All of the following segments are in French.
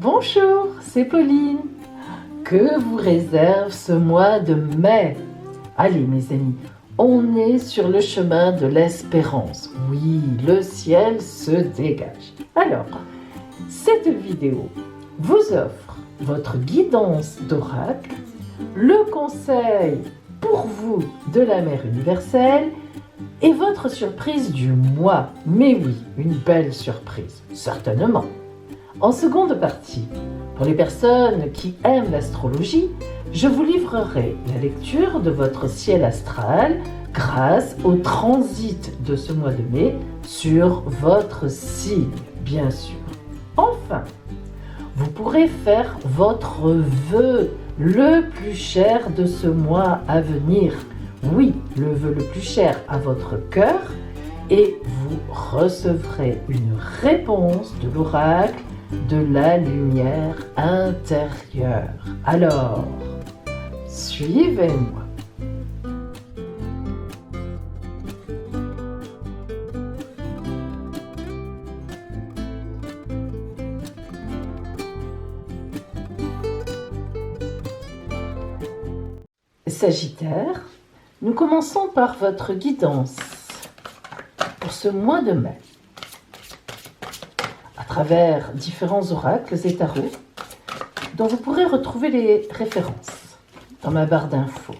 Bonjour, c'est Pauline. Que vous réserve ce mois de mai? Allez mes amis, on est sur le chemin de l'espérance. Oui, le ciel se dégage. Alors, cette vidéo vous offre votre guidance d'oracle, le conseil pour vous de la Mère universelle et votre surprise du mois. Mais oui, une belle surprise, certainement. En seconde partie, pour les personnes qui aiment l'astrologie, je vous livrerai la lecture de votre ciel astral grâce au transit de ce mois de mai sur votre signe, bien sûr. Enfin, vous pourrez faire votre vœu le plus cher de ce mois à venir. Oui, le vœu le plus cher à votre cœur et vous recevrez une réponse de l'oracle de la lumière intérieure. Alors, suivez-moi. Sagittaire, nous commençons par votre guidance pour ce mois de mai, à travers différents oracles et tarots dont vous pourrez retrouver les références dans ma barre d'infos.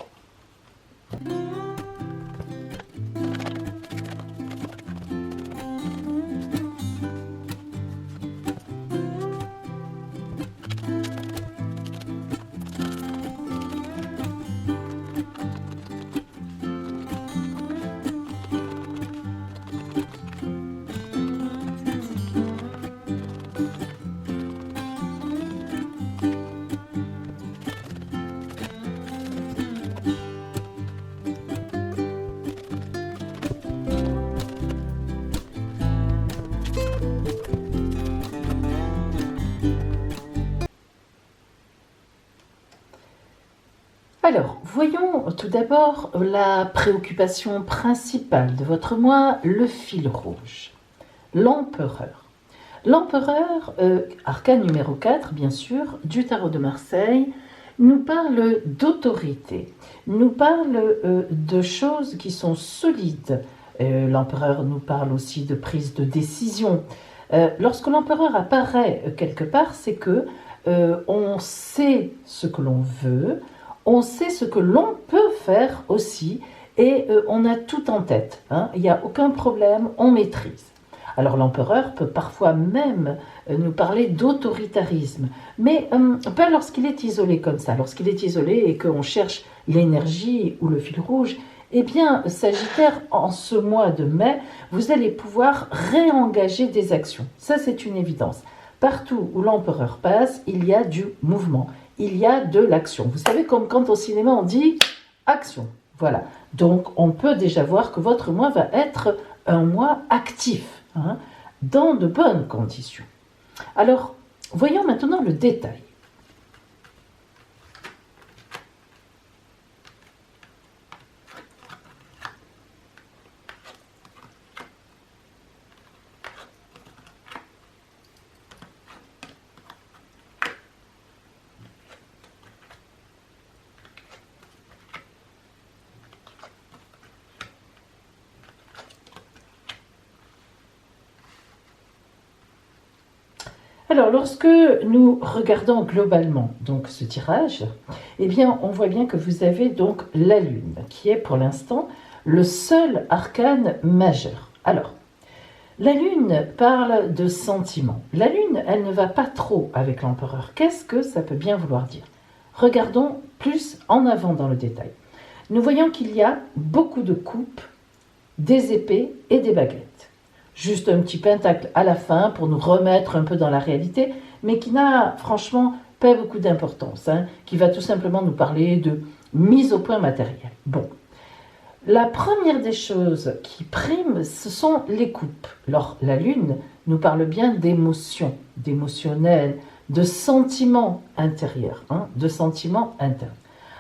Alors, voyons tout d'abord la préoccupation principale de votre mois, le fil rouge, l'empereur. L'empereur, arcane numéro 4, bien sûr, du tarot de Marseille, nous parle d'autorité, nous parle de choses qui sont solides. L'empereur nous parle aussi de prise de décision. Lorsque l'empereur apparaît quelque part, c'est que on sait ce que l'on veut, on sait ce que l'on peut faire aussi et on a tout en tête. Il n'y a aucun problème, on maîtrise. Alors l'empereur peut parfois même nous parler d'autoritarisme, mais pas lorsqu'il est isolé comme ça. Lorsqu'il est isolé et qu'on cherche l'énergie ou le fil rouge, eh bien, Sagittaire, en ce mois de mai, vous allez pouvoir réengager des actions. Ça, c'est une évidence. Partout où l'empereur passe, il y a du mouvement. Il y a de l'action. Vous savez, comme quand au cinéma on dit action. Voilà. Donc on peut déjà voir que votre mois va être un mois actif, dans de bonnes conditions. Alors, voyons maintenant le détail. Alors, lorsque nous regardons globalement donc ce tirage, eh bien, on voit bien que vous avez donc la Lune, qui est pour l'instant le seul arcane majeur. Alors, la Lune parle de sentiments. La Lune, elle ne va pas trop avec l'empereur. Qu'est-ce que ça peut bien vouloir dire? Regardons plus en avant dans le détail. Nous voyons qu'il y a beaucoup de coupes, des épées et des baguettes. Juste un petit pentacle à la fin pour nous remettre un peu dans la réalité, mais qui n'a franchement pas beaucoup d'importance, qui va tout simplement nous parler de mise au point matérielle. Bon, la première des choses qui prime, ce sont les coupes. Alors, la Lune nous parle bien d'émotions, d'émotionnel, de sentiments intérieurs, de sentiments internes.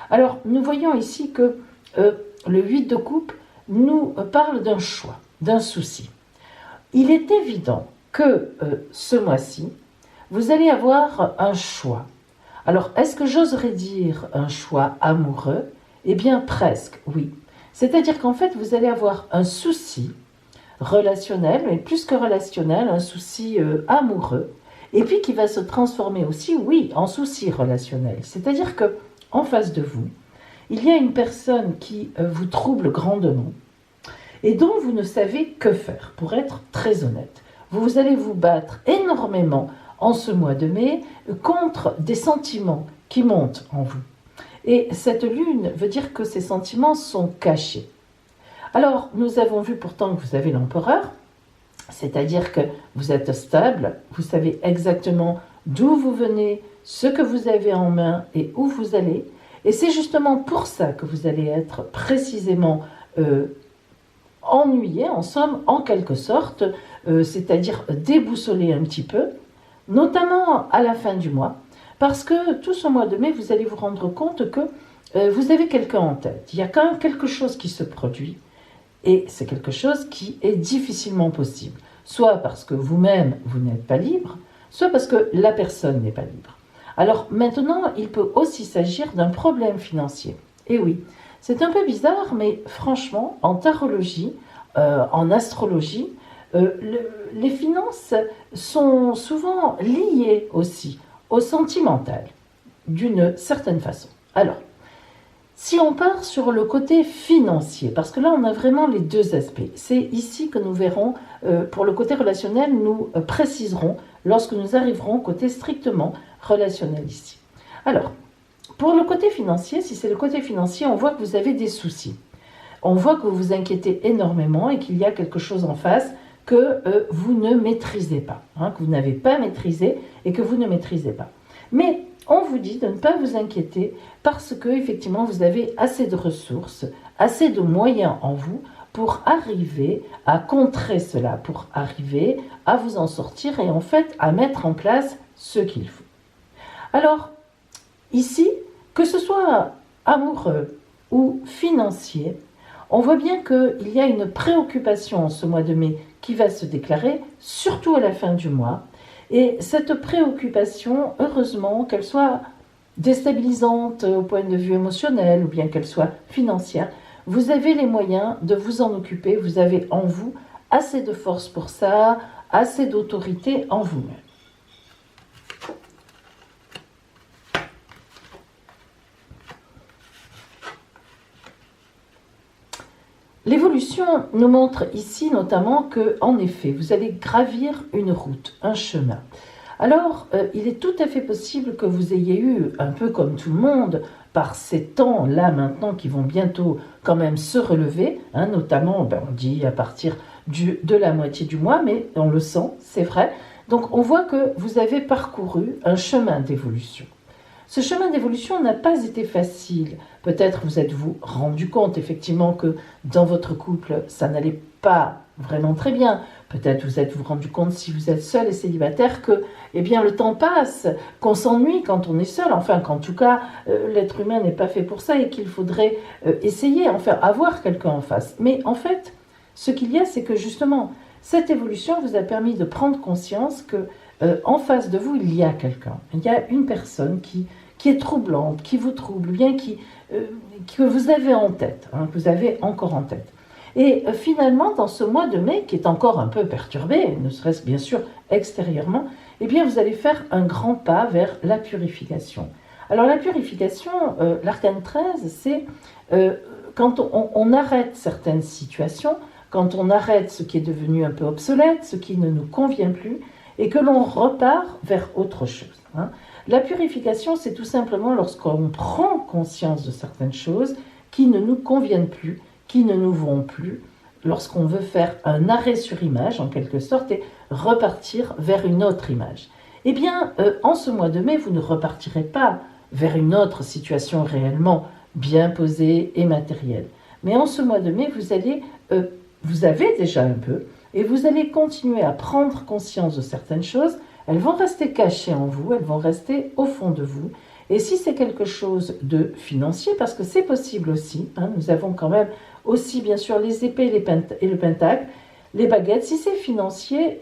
Alors, nous voyons ici que le 8 de coupe nous parle d'un choix, d'un souci. Il est évident que ce mois-ci, vous allez avoir un choix. Alors, est-ce que j'oserais dire un choix amoureux? Eh bien, presque, oui. C'est-à-dire qu'en fait, vous allez avoir un souci relationnel, mais plus que relationnel, un souci amoureux, et puis qui va se transformer aussi, oui, en souci relationnel. C'est-à-dire que en face de vous, il y a une personne qui vous trouble grandement et dont vous ne savez que faire, pour être très honnête. Vous allez vous battre énormément en ce mois de mai contre des sentiments qui montent en vous. Et cette lune veut dire que ces sentiments sont cachés. Alors, nous avons vu pourtant que vous avez l'empereur, c'est-à-dire que vous êtes stable, vous savez exactement d'où vous venez, ce que vous avez en main et où vous allez. Et c'est justement pour ça que vous allez être précisément ennuyé, en somme, en quelque sorte, c'est-à-dire déboussolé un petit peu, notamment à la fin du mois, parce que tout ce mois de mai, vous allez vous rendre compte que vous avez quelqu'un en tête. Il y a quand même quelque chose qui se produit. Et c'est quelque chose qui est difficilement possible, soit parce que vous-même, vous n'êtes pas libre, soit parce que la personne n'est pas libre. Alors maintenant, il peut aussi s'agir d'un problème financier. Et oui, c'est un peu bizarre, mais franchement, en tarologie, en astrologie, les finances sont souvent liées aussi au sentimental, d'une certaine façon. Alors, si on part sur le côté financier, parce que là on a vraiment les deux aspects, c'est ici que nous verrons, pour le côté relationnel, nous préciserons lorsque nous arriverons au côté strictement relationnel ici. Alors, pour le côté financier, si c'est le côté financier, on voit que vous avez des soucis. On voit que vous vous inquiétez énormément et qu'il y a quelque chose en face que vous ne maîtrisez pas, que vous n'avez pas maîtrisé et que vous ne maîtrisez pas. Mais on vous dit de ne pas vous inquiéter parce que effectivement vous avez assez de ressources, assez de moyens en vous pour arriver à contrer cela, pour arriver à vous en sortir et en fait à mettre en place ce qu'il faut. Alors, ici, que ce soit amoureux ou financier, on voit bien qu'il y a une préoccupation en ce mois de mai qui va se déclarer, surtout à la fin du mois. Et cette préoccupation, heureusement, qu'elle soit déstabilisante au point de vue émotionnel ou bien qu'elle soit financière, vous avez les moyens de vous en occuper, vous avez en vous assez de force pour ça, assez d'autorité en vous-même. L'évolution nous montre ici notamment que, en effet, vous allez gravir une route, un chemin. Alors, il est tout à fait possible que vous ayez eu, un peu comme tout le monde, par ces temps-là maintenant qui vont bientôt quand même se relever, notamment, on dit à partir de la moitié du mois, mais on le sent, c'est vrai. Donc, on voit que vous avez parcouru un chemin d'évolution. Ce chemin d'évolution n'a pas été facile. Peut-être vous êtes-vous rendu compte effectivement que dans votre couple, ça n'allait pas vraiment très bien. Peut-être vous êtes-vous rendu compte si vous êtes seul et célibataire que le temps passe, qu'on s'ennuie quand on est seul. Enfin, qu'en tout cas, l'être humain n'est pas fait pour ça et qu'il faudrait essayer, avoir quelqu'un en face. Mais en fait, ce qu'il y a, c'est que justement, cette évolution vous a permis de prendre conscience que en face de vous, il y a quelqu'un. Il y a une personne qui est troublante, qui vous trouble, bien que vous avez en tête, que vous avez encore en tête. Et finalement, dans ce mois de mai, qui est encore un peu perturbé, ne serait-ce bien sûr extérieurement, vous allez faire un grand pas vers la purification. Alors la purification, l'arcane 13, c'est quand on arrête certaines situations, quand on arrête ce qui est devenu un peu obsolète, ce qui ne nous convient plus, et que l'on repart vers autre chose. La purification, c'est tout simplement lorsqu'on prend conscience de certaines choses qui ne nous conviennent plus, qui ne nous vont plus, lorsqu'on veut faire un arrêt sur image, en quelque sorte, et repartir vers une autre image. En ce mois de mai, vous ne repartirez pas vers une autre situation réellement bien posée et matérielle. Mais en ce mois de mai, vous avez déjà un peu, et vous allez continuer à prendre conscience de certaines choses. Elles vont rester cachées en vous, elles vont rester au fond de vous. Et si c'est quelque chose de financier, parce que c'est possible aussi, nous avons quand même aussi bien sûr les épées et le pentacle, les baguettes, si c'est financier,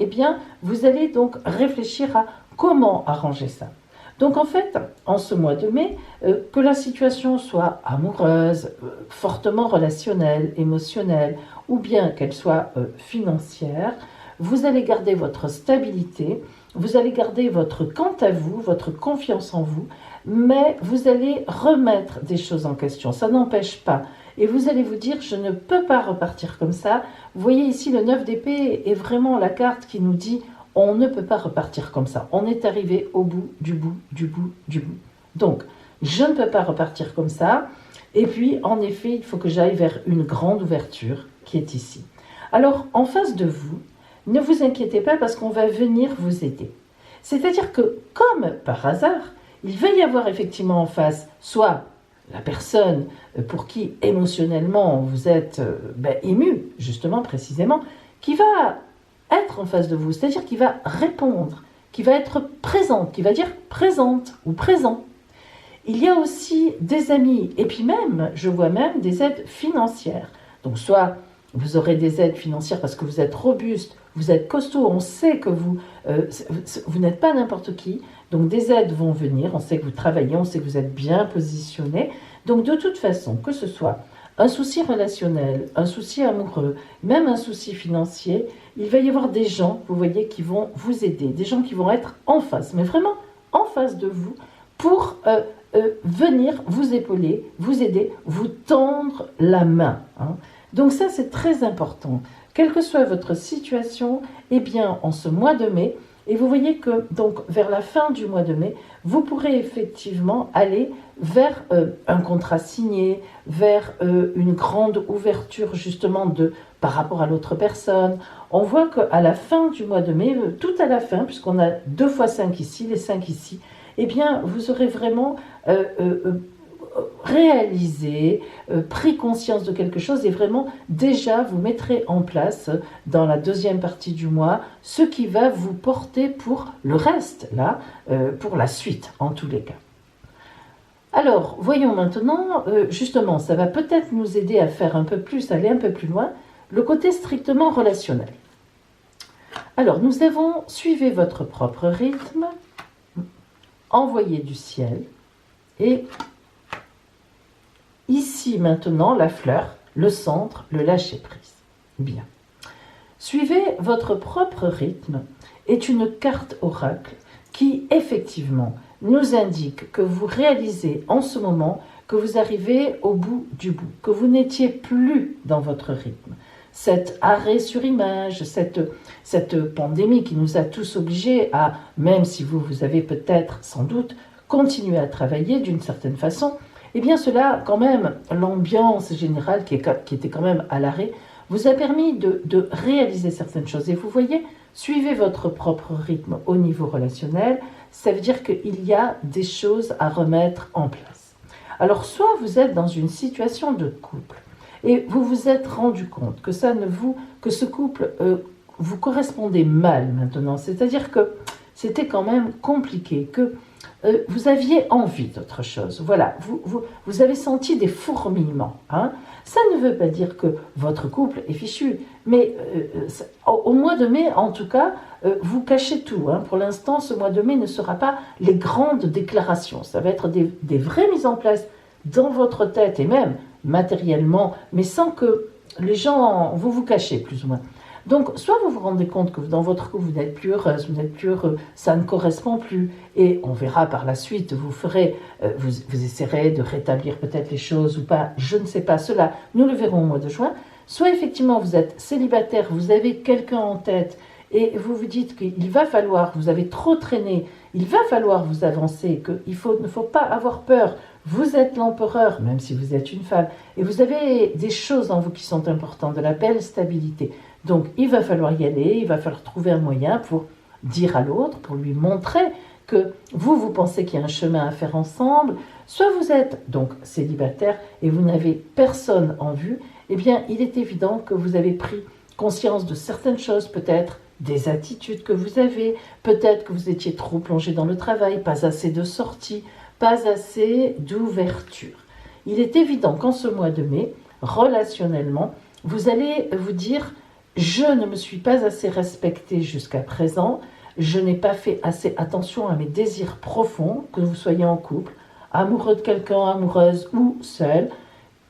vous allez donc réfléchir à comment arranger ça. Donc en fait, en ce mois de mai, que la situation soit amoureuse, fortement relationnelle, émotionnelle, ou bien qu'elle soit financière, vous allez garder votre stabilité, vous allez garder votre quant à vous, votre confiance en vous, mais vous allez remettre des choses en question. Ça n'empêche pas. Et vous allez vous dire, je ne peux pas repartir comme ça. Vous voyez ici, le 9 d'épée est vraiment la carte qui nous dit, on ne peut pas repartir comme ça. On est arrivé au bout, du bout, du bout, du bout. Donc, je ne peux pas repartir comme ça. Et puis, en effet, il faut que j'aille vers une grande ouverture qui est ici. Alors, en face de vous, ne vous inquiétez pas parce qu'on va venir vous aider. C'est-à-dire que, comme par hasard, il va y avoir effectivement en face soit la personne pour qui émotionnellement vous êtes ému, justement, précisément, qui va être en face de vous, c'est-à-dire qui va répondre, qui va être présente, qui va dire présente ou présent. Il y a aussi des amis, et puis même, je vois même des aides financières. Donc soit vous aurez des aides financières parce que vous êtes robuste, vous êtes costaud, on sait que vous n'êtes pas n'importe qui, donc des aides vont venir, on sait que vous travaillez, on sait que vous êtes bien positionné. Donc de toute façon, que ce soit un souci relationnel, un souci amoureux, même un souci financier, il va y avoir des gens, vous voyez, qui vont vous aider, des gens qui vont être en face, mais vraiment en face de vous, pour venir vous épauler, vous aider, vous tendre la main. Donc ça, c'est très important. Quelle que soit votre situation, eh bien, en ce mois de mai, et vous voyez que donc vers la fin du mois de mai, vous pourrez effectivement aller vers un contrat signé, vers une grande ouverture justement par rapport à l'autre personne. On voit qu'à la fin du mois de mai, tout à la fin, puisqu'on a 2 fois 5 ici, les 5 ici, eh bien vous aurez vraiment réalisé, pris conscience de quelque chose et vraiment déjà vous mettrez en place dans la deuxième partie du mois ce qui va vous porter pour le reste, là, pour la suite en tous les cas. Alors, voyons maintenant, justement, ça va peut-être nous aider à faire un peu plus, aller un peu plus loin, le côté strictement relationnel. Alors, nous avons suivi votre propre rythme, envoyé du ciel, et ici maintenant, la fleur, le centre, le lâcher-prise. Bien. Suivez votre propre rythme est une carte oracle qui, effectivement, nous indique que vous réalisez en ce moment que vous arrivez au bout du bout, que vous n'étiez plus dans votre rythme. Cet arrêt sur image, cette pandémie qui nous a tous obligés à, même si vous avez peut-être, sans doute, continué à travailler d'une certaine façon, eh bien cela, quand même, l'ambiance générale qui était quand même à l'arrêt, vous a permis de réaliser certaines choses. Et vous voyez, suivez votre propre rythme au niveau relationnel, ça veut dire qu'il y a des choses à remettre en place. Alors, soit vous êtes dans une situation de couple, et vous vous êtes rendu compte que ce couple vous correspondait mal maintenant, c'est-à-dire que c'était quand même compliqué, que vous aviez envie d'autre chose. Voilà, vous avez senti des fourmillements. Ça ne veut pas dire que votre couple est fichu, mais au mois de mai, en tout cas, vous cachez tout. Pour l'instant, ce mois de mai ne sera pas les grandes déclarations. Ça va être des vraies mises en place dans votre tête et même matériellement, mais sans que les gens vous cachez plus ou moins. Donc, soit vous vous rendez compte que dans votre couple, vous n'êtes plus heureuse, vous n'êtes plus heureux, ça ne correspond plus, et on verra par la suite, vous essaierez de rétablir peut-être les choses ou pas, je ne sais pas, cela, nous le verrons au mois de juin. Soit effectivement, vous êtes célibataire, vous avez quelqu'un en tête, et vous vous dites qu'il va falloir, vous avez trop traîné, il va falloir vous avancer, qu'il ne faut pas avoir peur. Vous êtes l'empereur, même si vous êtes une femme, et vous avez des choses en vous qui sont importantes, de la belle stabilité. Donc, il va falloir y aller, il va falloir trouver un moyen pour dire à l'autre, pour lui montrer que vous pensez qu'il y a un chemin à faire ensemble. Soit vous êtes donc célibataire et vous n'avez personne en vue, eh bien, il est évident que vous avez pris conscience de certaines choses, peut-être des attitudes que vous avez, peut-être que vous étiez trop plongé dans le travail, pas assez de sorties, pas assez d'ouverture. Il est évident qu'en ce mois de mai, relationnellement, vous allez vous dire « je ne me suis pas assez respecté jusqu'à présent, je n'ai pas fait assez attention à mes désirs profonds, que vous soyez en couple, amoureux de quelqu'un, amoureuse ou seul.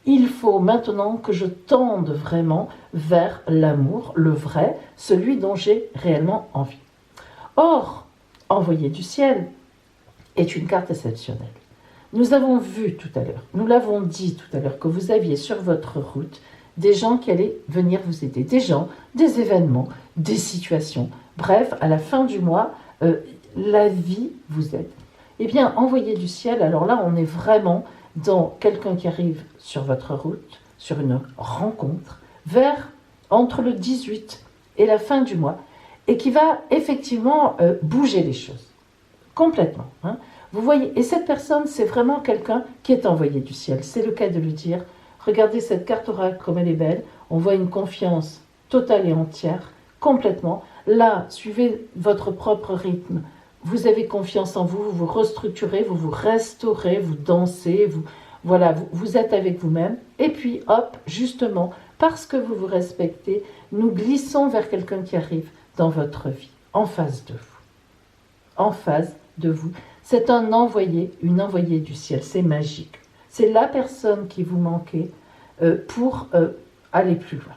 Il faut maintenant que je tende vraiment vers l'amour, le vrai, celui dont j'ai réellement envie. Or, envoyé du ciel est une carte exceptionnelle. Nous avons vu tout à l'heure, nous l'avons dit tout à l'heure, que vous aviez sur votre route des gens qui allaient venir vous aider, des gens, des événements, des situations. Bref, à la fin du mois, la vie vous aide. Eh bien, envoyé du ciel, alors là, on est vraiment dans quelqu'un qui arrive sur votre route, sur une rencontre, entre le 18 et la fin du mois, et qui va effectivement bouger les choses, complètement. Hein. Vous voyez, et cette personne, c'est vraiment quelqu'un qui est envoyé du ciel. C'est le cas de lui dire, regardez cette carte oracle comme elle est belle, on voit une confiance totale et entière, complètement. Là, suivez votre propre rythme. Vous avez confiance en vous, vous vous restructurez, vous vous restaurez, vous dansez, vous êtes avec vous-même. Et puis, hop, justement, parce que vous vous respectez, nous glissons vers quelqu'un qui arrive dans votre vie, en face de vous. En face de vous. C'est un envoyé, une envoyée du ciel, c'est magique. C'est la personne qui vous manquait pour aller plus loin.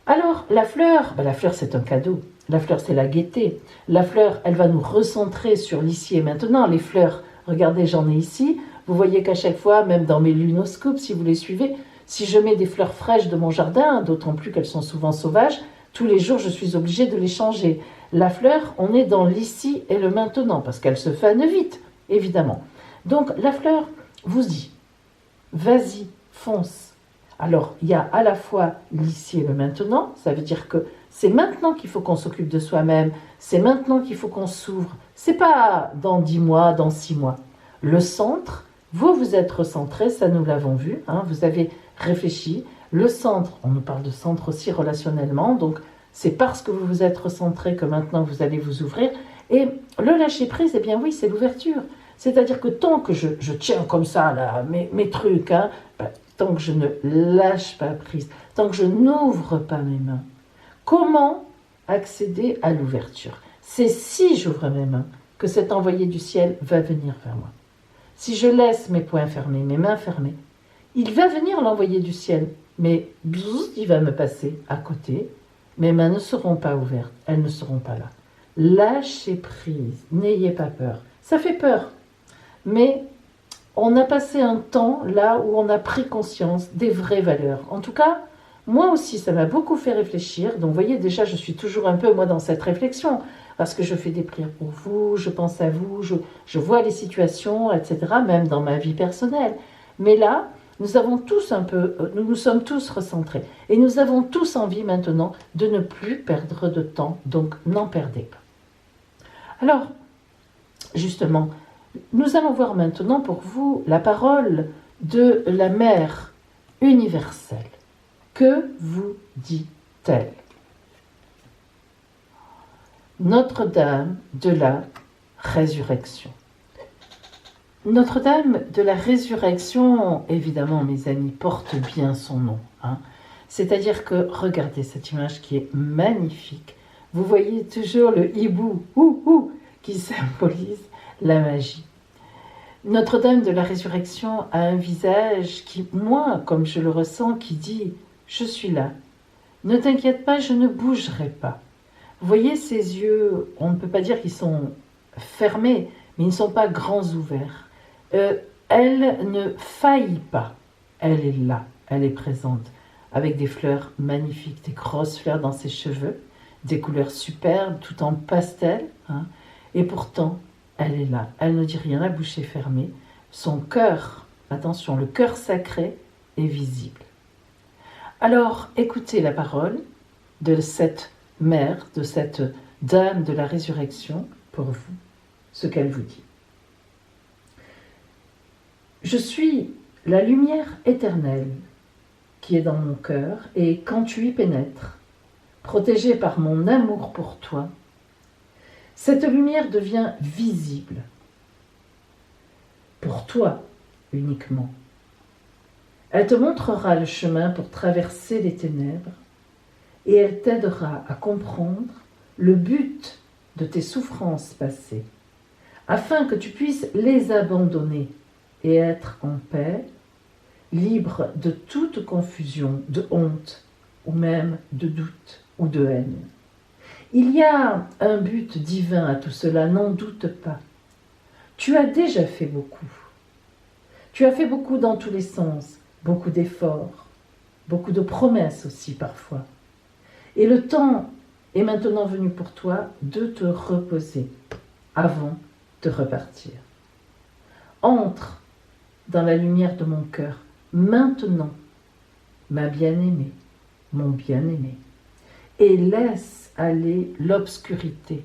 Alors, la fleur c'est un cadeau. La fleur, c'est la gaieté. La fleur, elle va nous recentrer sur l'ici et maintenant. Les fleurs, regardez, j'en ai ici. Vous voyez qu'à chaque fois, même dans mes lunoscopes, si vous les suivez, si je mets des fleurs fraîches de mon jardin, d'autant plus qu'elles sont souvent sauvages, tous les jours, je suis obligée de les changer. La fleur, on est dans l'ici et le maintenant, parce qu'elle se fane vite, évidemment. Donc, la fleur vous dit, vas-y, fonce. Alors, il y a à la fois l'ici et le maintenant, ça veut dire que c'est maintenant qu'il faut qu'on s'occupe de soi-même, c'est maintenant qu'il faut qu'on s'ouvre. C'est pas dans 10 mois, dans 6 mois. Le centre, vous êtes recentré, ça nous l'avons vu, hein, vous avez réfléchi. Le centre, on nous parle de centre aussi relationnellement, donc c'est parce que vous vous êtes recentré que maintenant vous allez vous ouvrir. Et le lâcher-prise, eh bien oui, c'est l'ouverture. C'est-à-dire que tant que je tiens comme ça là, mes trucs, hein, tant que je ne lâche pas prise, tant que je n'ouvre pas mes mains, comment accéder à l'ouverture? C'est si j'ouvre mes mains que cet envoyé du ciel va venir vers moi. Si je laisse mes poings fermés, mes mains fermées, il va venir l'envoyé du ciel, mais il va me passer à côté. Mes mains ne seront pas ouvertes, elles ne seront pas là. Lâchez prise, n'ayez pas peur. Ça fait peur, mais on a passé un temps là où on a pris conscience des vraies valeurs. En tout cas, moi aussi, ça m'a beaucoup fait réfléchir. Donc, vous voyez, déjà, je suis toujours un peu, moi, dans cette réflexion, parce que je fais des prières pour vous, je pense à vous, je vois les situations, etc., même dans ma vie personnelle. Mais là, nous avons tous nous nous sommes tous recentrés. Et nous avons tous envie maintenant de ne plus perdre de temps. Donc, n'en perdez pas. Alors, justement, nous allons voir maintenant pour vous la parole de la Mère universelle. Que vous dit-elle? Notre-Dame de la Résurrection. Notre-Dame de la Résurrection, évidemment, mes amis, porte bien son nom. Hein. C'est-à-dire que, regardez cette image qui est magnifique. Vous voyez toujours le hibou, qui symbolise la magie. Notre-Dame de la Résurrection a un visage qui, moi, comme je le ressens, qui dit « Je suis là. Ne t'inquiète pas, je ne bougerai pas. » Vous voyez ces yeux, on ne peut pas dire qu'ils sont fermés, mais ils ne sont pas grands ouverts. Elle ne faillit pas. Elle est là, elle est présente, avec des fleurs magnifiques, des grosses fleurs dans ses cheveux, des couleurs superbes, tout en pastel. Hein, et pourtant, elle est là, elle ne dit rien, la bouche est fermée. Son cœur, attention, le cœur sacré est visible. Alors, écoutez la parole de cette mère, de cette dame de la résurrection, pour vous, ce qu'elle vous dit. Je suis la lumière éternelle qui est dans mon cœur, et quand tu y pénètres, protégée par mon amour pour toi, cette lumière devient visible pour toi uniquement. Elle te montrera le chemin pour traverser les ténèbres et elle t'aidera à comprendre le but de tes souffrances passées, afin que tu puisses les abandonner et être en paix, libre de toute confusion, de honte, ou même de doute ou de haine. Il y a un but divin à tout cela, n'en doute pas. Tu as déjà fait beaucoup. Tu as fait beaucoup dans tous les sens, beaucoup d'efforts, beaucoup de promesses aussi parfois. Et le temps est maintenant venu pour toi de te reposer avant de repartir. Entre dans la lumière de mon cœur maintenant, ma bien-aimée, mon bien-aimé, et laisse aller l'obscurité.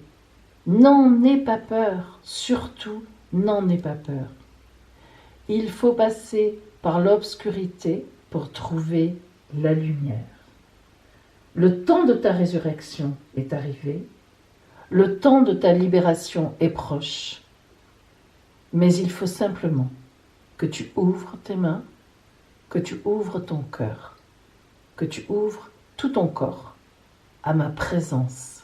N'en aie pas peur, surtout n'en aie pas peur. Il faut passer par l'obscurité pour trouver la lumière. Le temps de ta résurrection est arrivé, le temps de ta libération est proche, mais il faut simplement que tu ouvres tes mains, que tu ouvres ton cœur, que tu ouvres tout ton corps à ma présence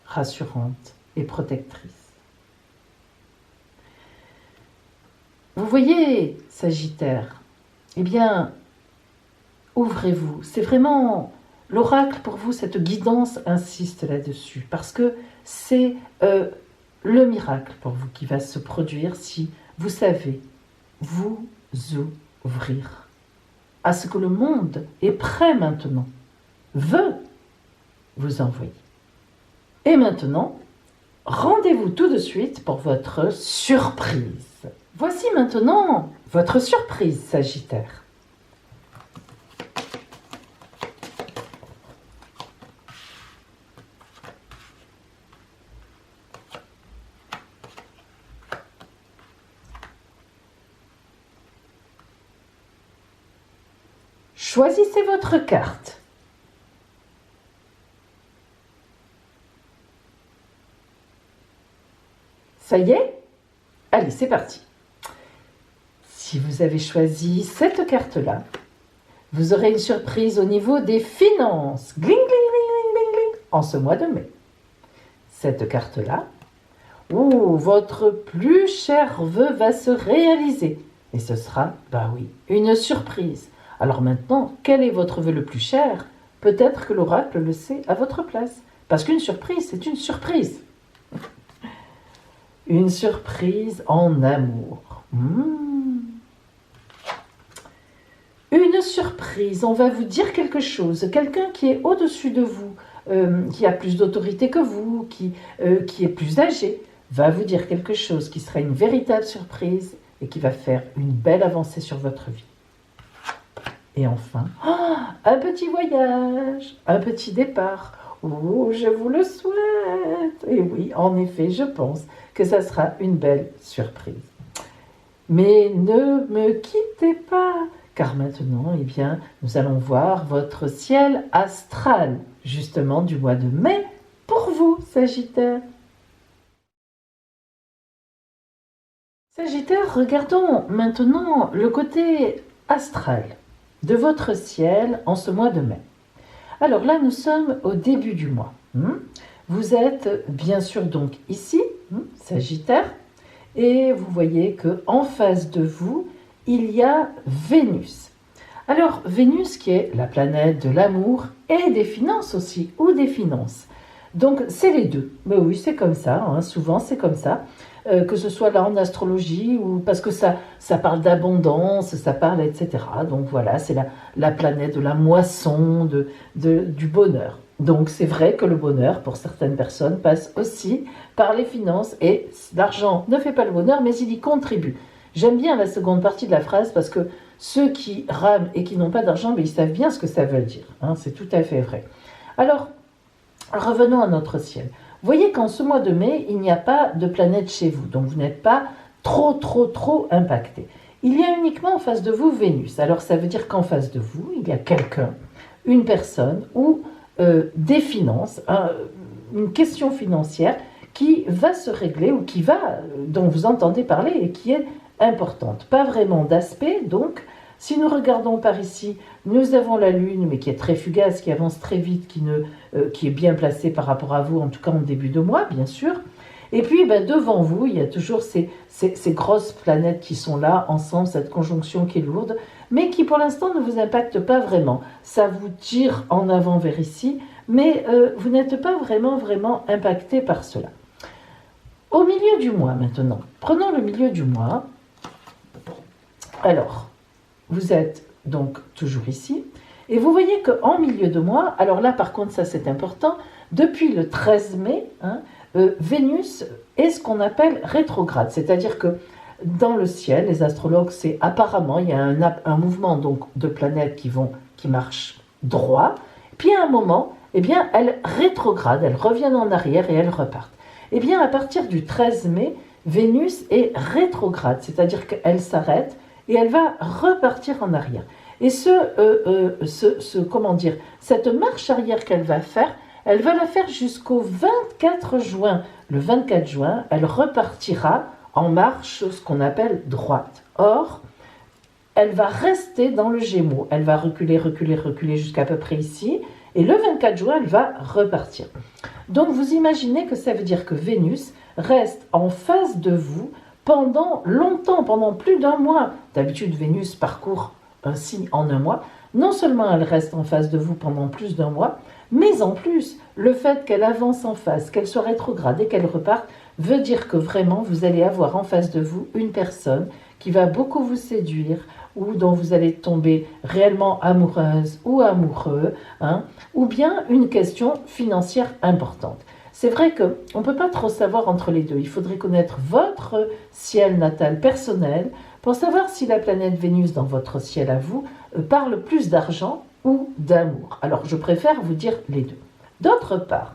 rassurante et protectrice. Vous voyez, Sagittaire, eh bien, ouvrez-vous. C'est vraiment l'oracle pour vous, cette guidance insiste là-dessus, parce que c'est le miracle pour vous qui va se produire si vous savez vous ouvrir à ce que le monde est prêt maintenant, veut vous envoyer. Et maintenant, rendez-vous tout de suite pour votre surprise. Voici maintenant votre surprise, Sagittaire. Choisissez votre carte. Ça y est? Allez, c'est parti. Si vous avez choisi cette carte-là, vous aurez une surprise au niveau des finances. Gling, gling, gling, gling, gling, en ce mois de mai. Cette carte-là, votre plus cher vœu va se réaliser. Et ce sera, une surprise. Alors maintenant, quel est votre vœu le plus cher? Peut-être que l'oracle le sait à votre place. Parce qu'une surprise, c'est une surprise. Une surprise en amour. Une surprise, on va vous dire quelque chose. Quelqu'un qui est au-dessus de vous, qui a plus d'autorité que vous, qui est plus âgé, va vous dire quelque chose qui sera une véritable surprise et qui va faire une belle avancée sur votre vie. Et enfin, un petit voyage, un petit départ. Je vous le souhaite. Et oui, en effet, je pense que ça sera une belle surprise. Mais ne me quittez pas, car maintenant, nous allons voir votre ciel astral, justement du mois de mai, pour vous, Sagittaire. Sagittaire, regardons maintenant le côté astral de votre ciel en ce mois de mai. Alors là, nous sommes au début du mois. Vous êtes bien sûr donc ici, Sagittaire, et vous voyez qu'en face de vous, il y a Vénus. Alors, Vénus qui est la planète de l'amour et des finances aussi, ou des finances. Donc, c'est les deux. Mais oui, c'est comme ça, souvent c'est comme ça. Que ce soit là en astrologie, ou parce que ça parle d'abondance, ça parle, etc. Donc voilà, c'est la planète de la moisson, du bonheur. Donc c'est vrai que le bonheur, pour certaines personnes, passe aussi par les finances, et l'argent ne fait pas le bonheur, mais il y contribue. J'aime bien la seconde partie de la phrase, parce que ceux qui rament et qui n'ont pas d'argent, ils savent bien ce que ça veut dire. C'est tout à fait vrai. Alors, revenons à notre ciel. Vous voyez qu'en ce mois de mai, il n'y a pas de planète chez vous, donc vous n'êtes pas trop impacté. Il y a uniquement en face de vous Vénus. Alors ça veut dire qu'en face de vous, il y a quelqu'un, une personne ou des finances, une question financière qui va se régler ou dont vous entendez parler et qui est importante. Pas vraiment d'aspect, donc Si nous regardons par ici, nous avons la Lune, mais qui est très fugace, qui avance très vite, qui est bien placée par rapport à vous, en tout cas en début de mois, bien sûr. Et puis, devant vous, il y a toujours ces grosses planètes qui sont là, ensemble, cette conjonction qui est lourde, mais qui pour l'instant ne vous impacte pas vraiment. Ça vous tire en avant vers ici, mais vous n'êtes pas vraiment impacté par cela. Au milieu du mois maintenant, prenons le milieu du mois. Alors, vous êtes donc toujours ici, et vous voyez qu'en milieu de mois, alors là par contre ça c'est important, depuis le 13 mai, Vénus est ce qu'on appelle rétrograde, c'est-à-dire que dans le ciel, les astrologues, c'est apparemment, il y a un mouvement donc de planètes qui marchent droit, puis à un moment, eh bien, elles rétrogradent, elles reviennent en arrière et elles repartent. Eh bien, à partir du 13 mai, Vénus est rétrograde, c'est-à-dire qu'elle s'arrête et elle va repartir en arrière. Et cette marche arrière qu'elle va faire, elle va la faire jusqu'au 24 juin. Le 24 juin, elle repartira en marche, ce qu'on appelle droite. Or, elle va rester dans le Gémeaux. Elle va reculer jusqu'à peu près ici. Et le 24 juin, elle va repartir. Donc, vous imaginez que ça veut dire que Vénus reste en face de vous pendant longtemps, pendant plus d'un mois. D'habitude, Vénus parcourt un signe en un mois. Non seulement elle reste en face de vous pendant plus d'un mois, mais en plus, le fait qu'elle avance en face, qu'elle soit rétrograde et qu'elle reparte, veut dire que vraiment, vous allez avoir en face de vous une personne qui va beaucoup vous séduire, ou dont vous allez tomber réellement amoureuse ou amoureux, ou bien une question financière importante. C'est vrai qu'on ne peut pas trop savoir entre les deux. Il faudrait connaître votre ciel natal personnel pour savoir si la planète Vénus dans votre ciel à vous parle plus d'argent ou d'amour. Alors, je préfère vous dire les deux. D'autre part,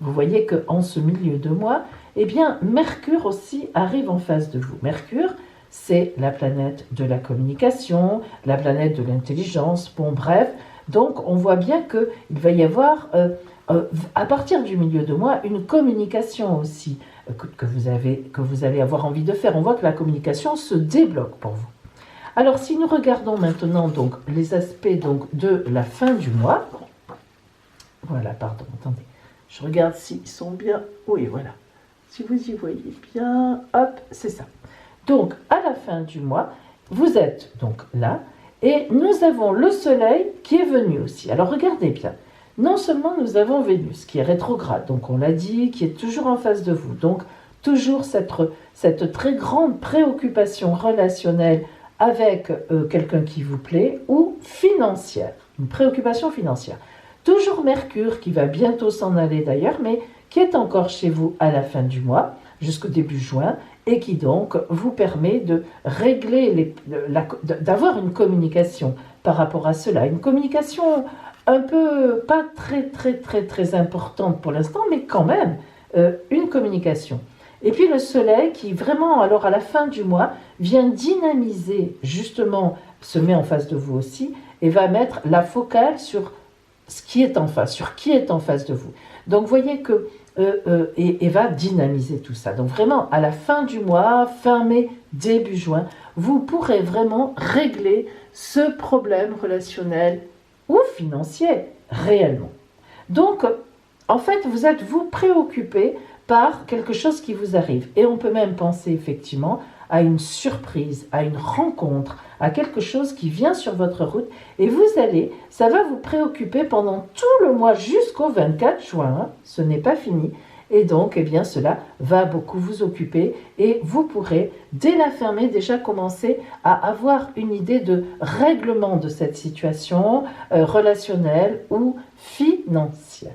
vous voyez qu'en ce milieu de mois, eh bien, Mercure aussi arrive en face de vous. Mercure, c'est la planète de la communication, la planète de l'intelligence, bon bref. Donc, on voit bien qu'il va y avoir, à partir du milieu de mois, une communication aussi que vous allez avoir envie de faire. On voit que la communication se débloque pour vous. Alors, si nous regardons maintenant donc, les aspects donc, de la fin du mois, voilà, pardon, attendez, je regarde s'ils sont bien, oui, voilà, si vous y voyez bien, hop, c'est ça. Donc, à la fin du mois, vous êtes donc là, et nous avons le Soleil qui est venu aussi. Alors, regardez bien, non seulement nous avons Vénus qui est rétrograde, donc on l'a dit, qui est toujours en face de vous, donc toujours cette très grande préoccupation relationnelle avec quelqu'un qui vous plaît, ou financière, une préoccupation financière. Toujours Mercure, qui va bientôt s'en aller d'ailleurs, mais qui est encore chez vous à la fin du mois, jusqu'au début juin, et qui donc vous permet de régler, d'avoir une communication par rapport à cela. Une communication un peu, pas très importante pour l'instant, mais quand même, une communication. Et puis le Soleil qui vraiment, alors à la fin du mois, vient dynamiser, justement, se met en face de vous aussi, et va mettre la focale sur ce qui est en face, sur qui est en face de vous. Donc vous voyez que, et va dynamiser tout ça. Donc vraiment, à la fin du mois, fin mai, début juin, vous pourrez vraiment régler ce problème relationnel ou financier, réellement. Donc, en fait, vous êtes vous préoccupé par quelque chose qui vous arrive. Et on peut même penser effectivement à une surprise, à une rencontre, à quelque chose qui vient sur votre route. Et ça va vous préoccuper pendant tout le mois jusqu'au 24 juin. Ce n'est pas fini. Et donc, eh bien, cela va beaucoup vous occuper. Et vous pourrez, dès la fin mai, déjà commencer à avoir une idée de règlement de cette situation relationnelle ou financière.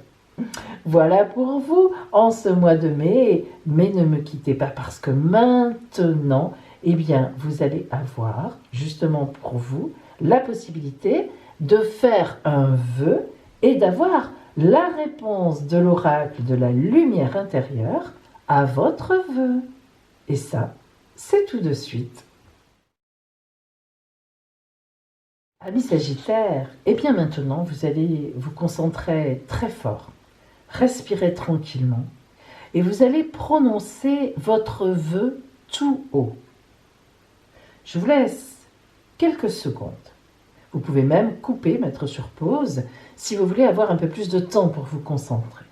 Voilà pour vous en ce mois de mai, mais ne me quittez pas parce que maintenant, eh bien, vous allez avoir justement pour vous la possibilité de faire un vœu et d'avoir la réponse de l'oracle de la lumière intérieure à votre vœu. Et ça, c'est tout de suite. Amis Sagittaires, eh bien maintenant, vous allez vous concentrer très fort. Respirez tranquillement et vous allez prononcer votre vœu tout haut. Je vous laisse quelques secondes. Vous pouvez même couper, mettre sur pause, si vous voulez avoir un peu plus de temps pour vous concentrer.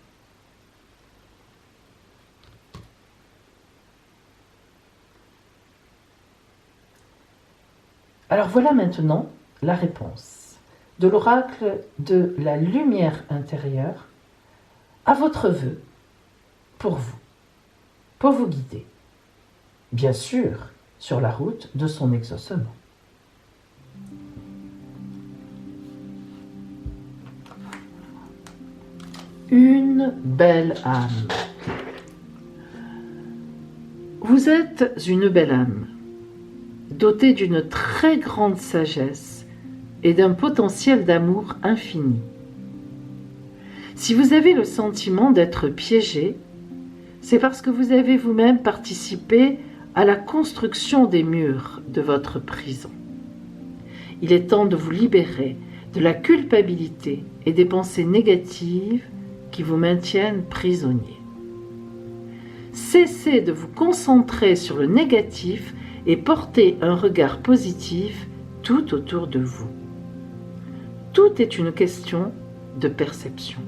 Alors voilà maintenant la réponse de l'oracle de la lumière intérieure à votre vœu pour vous guider. Bien sûr, sur la route de son exaucement. Une belle âme. Vous êtes une belle âme, dotée d'une très grande sagesse et d'un potentiel d'amour infini. Si vous avez le sentiment d'être piégé, c'est parce que vous avez vous-même participé à la construction des murs de votre prison. Il est temps de vous libérer de la culpabilité et des pensées négatives qui vous maintiennent prisonnier. Cessez de vous concentrer sur le négatif et portez un regard positif tout autour de vous. Tout est une question de perception.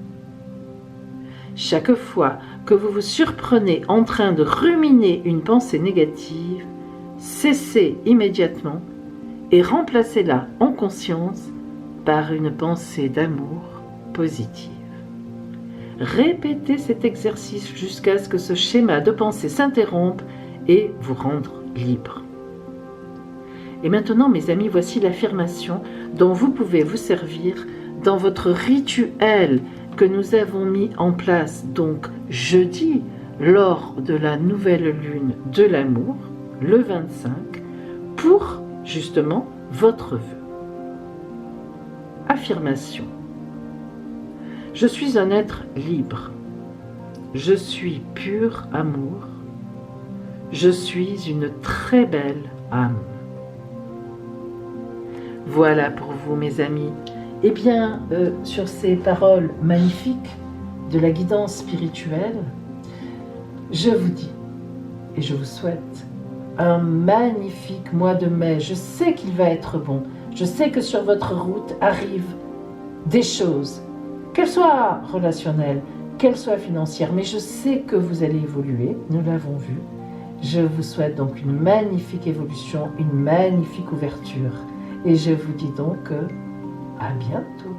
Chaque fois que vous vous surprenez en train de ruminer une pensée négative, cessez immédiatement et remplacez-la en conscience par une pensée d'amour positive. Répétez cet exercice jusqu'à ce que ce schéma de pensée s'interrompe et vous rende libre. Et maintenant, mes amis, voici l'affirmation dont vous pouvez vous servir dans votre rituel que nous avons mis en place donc jeudi lors de la nouvelle lune de l'amour, le 25, pour justement votre vœu. Affirmation. Je suis un être libre. Je suis pur amour. Je suis une très belle âme. Voilà pour vous, mes amis. Eh bien, sur ces paroles magnifiques de la guidance spirituelle, je vous dis et je vous souhaite un magnifique mois de mai. Je sais qu'il va être bon. Je sais que sur votre route arrivent des choses, qu'elles soient relationnelles, qu'elles soient financières, mais je sais que vous allez évoluer, nous l'avons vu. Je vous souhaite donc une magnifique évolution, une magnifique ouverture. Et je vous dis donc à bientôt.